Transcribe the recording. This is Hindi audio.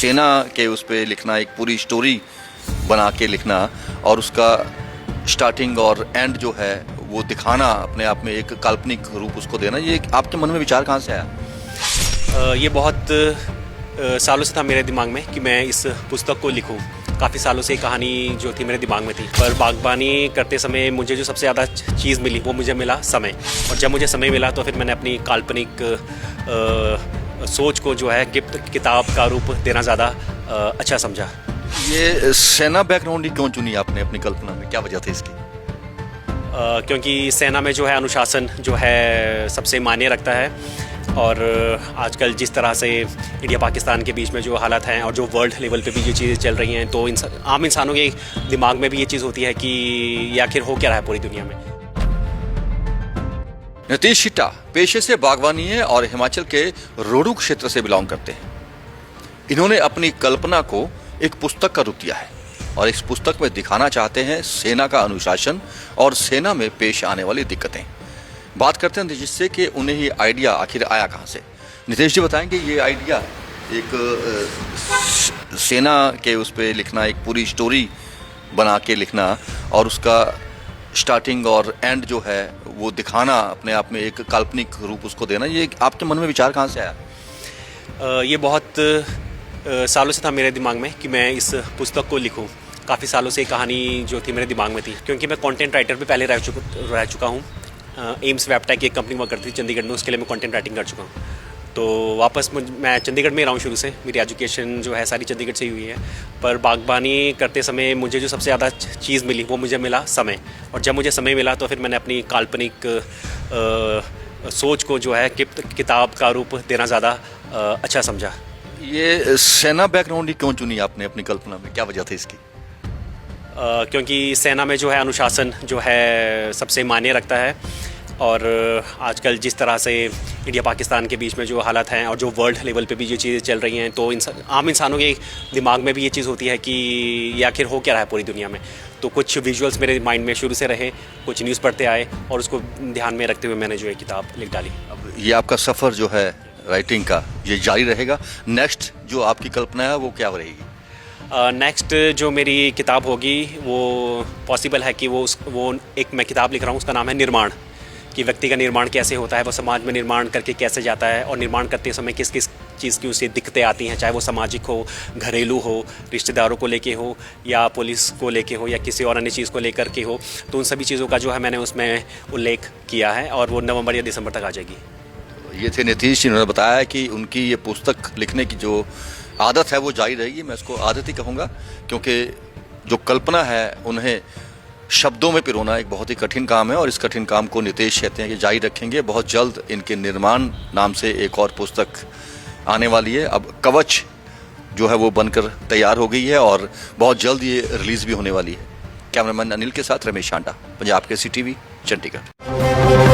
सेना के उस पर लिखना, एक पूरी स्टोरी बना के लिखना और उसका स्टार्टिंग और एंड जो है वो दिखाना, अपने आप में एक काल्पनिक रूप उसको देना, ये आपके मन में विचार कहाँ से आया? ये बहुत सालों से था मेरे दिमाग में कि मैं इस पुस्तक को लिखूं। काफ़ी सालों से कहानी जो थी मेरे दिमाग में थी, पर बागबानी करते समय मुझे जो सबसे ज़्यादा चीज़ मिली वो मुझे मिला समय। और जब मुझे समय मिला तो फिर मैंने अपनी काल्पनिक सोच को जो है गिफ्ट किताब का रूप देना ज़्यादा अच्छा समझा। ये सेना बैकग्राउंड ही क्यों चुनी आपने अपनी कल्पना में, क्या वजह थी इसकी? क्योंकि सेना में जो है अनुशासन जो है सबसे मायने रखता है, और आजकल जिस तरह से इंडिया पाकिस्तान के बीच में जो हालात हैं और जो वर्ल्ड लेवल पे भी ये चीज़ें चल रही हैं, तो आम इंसानों के दिमाग में भी ये चीज़ होती है कि ये आखिर हो क्या रहा है पूरी दुनिया में। नीतीश शिट्टा पेशे से बागवानी है और हिमाचल के रोहडू क्षेत्र से बिलोंग करते हैं। इन्होंने अपनी कल्पना को एक पुस्तक का रूप दिया है और इस पुस्तक में दिखाना चाहते हैं सेना का अनुशासन और सेना में पेश आने वाली दिक्कतें। बात करते हैं नीतीश से कि उन्हें ये आइडिया आखिर आया कहाँ से। नीतीश जी बताएंगे ये आइडिया एक सेना के उस पर लिखना, एक पूरी स्टोरी बना के लिखना और उसका स्टार्टिंग और एंड जो है वो दिखाना, अपने आप में एक काल्पनिक रूप उसको देना, ये आपके मन में विचार कहाँ से आया? ये बहुत सालों से था मेरे दिमाग में कि मैं इस पुस्तक को लिखूं। काफ़ी सालों से कहानी जो थी मेरे दिमाग में थी, क्योंकि मैं कंटेंट राइटर भी पहले रह चुका हूं। एम्स वेबटेक की एक कंपनी वर्क करती थी चंडीगढ़ में, उसके लिए मैं कंटेंट राइटिंग कर चुका हूं। तो वापस मैं चंडीगढ़ में रहा हूँ शुरू से, मेरी एजुकेशन जो है सारी चंडीगढ़ से ही हुई है। पर बागबानी करते समय मुझे जो सबसे ज़्यादा चीज़ मिली वो मुझे मिला समय। और जब मुझे समय मिला तो फिर मैंने अपनी काल्पनिक सोच को जो है किताब का रूप देना ज़्यादा अच्छा समझा। ये सेना बैकग्राउंड ही क्यों चुनी आपने अपनी कल्पना में, क्या वजह थी इसकी? क्योंकि सेना में जो है अनुशासन जो है सबसे मायने रखता है, और आजकल जिस तरह से इंडिया पाकिस्तान के बीच में जो हालात हैं और जो वर्ल्ड लेवल पे भी ये चीज़ें चल रही हैं, तो आम इंसानों के दिमाग में भी ये चीज़ होती है कि ये आखिर हो क्या रहा है पूरी दुनिया में। तो कुछ विजुअल्स मेरे माइंड में शुरू से रहे, कुछ न्यूज़ पढ़ते आए और उसको ध्यान में रखते हुए मैंने जो है किताब लिख डाली। अब ये आपका सफ़र जो है राइटिंग का ये जारी रहेगा? नेक्स्ट जो आपकी कल्पना है वो क्या रहेगी? नेक्स्ट जो मेरी किताब होगी वो पॉसिबल है कि वो एक मैं किताब लिख रहा हूँ, उसका नाम है निर्माण, कि व्यक्ति का निर्माण कैसे होता है, वो समाज में निर्माण करके कैसे जाता है, और निर्माण करते समय किस किस चीज़ की उसे दिक्कतें आती हैं, चाहे वो सामाजिक हो, घरेलू हो, रिश्तेदारों को लेके हो, या पुलिस को लेके हो, या किसी और अन्य चीज़ को लेकर के हो। तो उन सभी चीज़ों का जो है मैंने उसमें उल्लेख किया है, और वो नवंबर या दिसंबर तक आ जाएगी। ये थे नीतीश, इन्होंने बताया कि उनकी ये पुस्तक लिखने की जो आदत है वो जारी रहेगी। मैं इसको आदत ही कहूँगा, क्योंकि जो कल्पना है उन्हें शब्दों में पिरोना एक बहुत ही कठिन काम है और इस कठिन काम को नीतीश कहते हैं कि जारी रखेंगे। बहुत जल्द इनके निर्माण नाम से एक और पुस्तक आने वाली है। अब कवच जो है वो बनकर तैयार हो गई है और बहुत जल्द ये रिलीज़ भी होने वाली है। कैमरामैन अनिल के साथ रमेश शांडा, पंजाब के CTV, चंडीगढ़।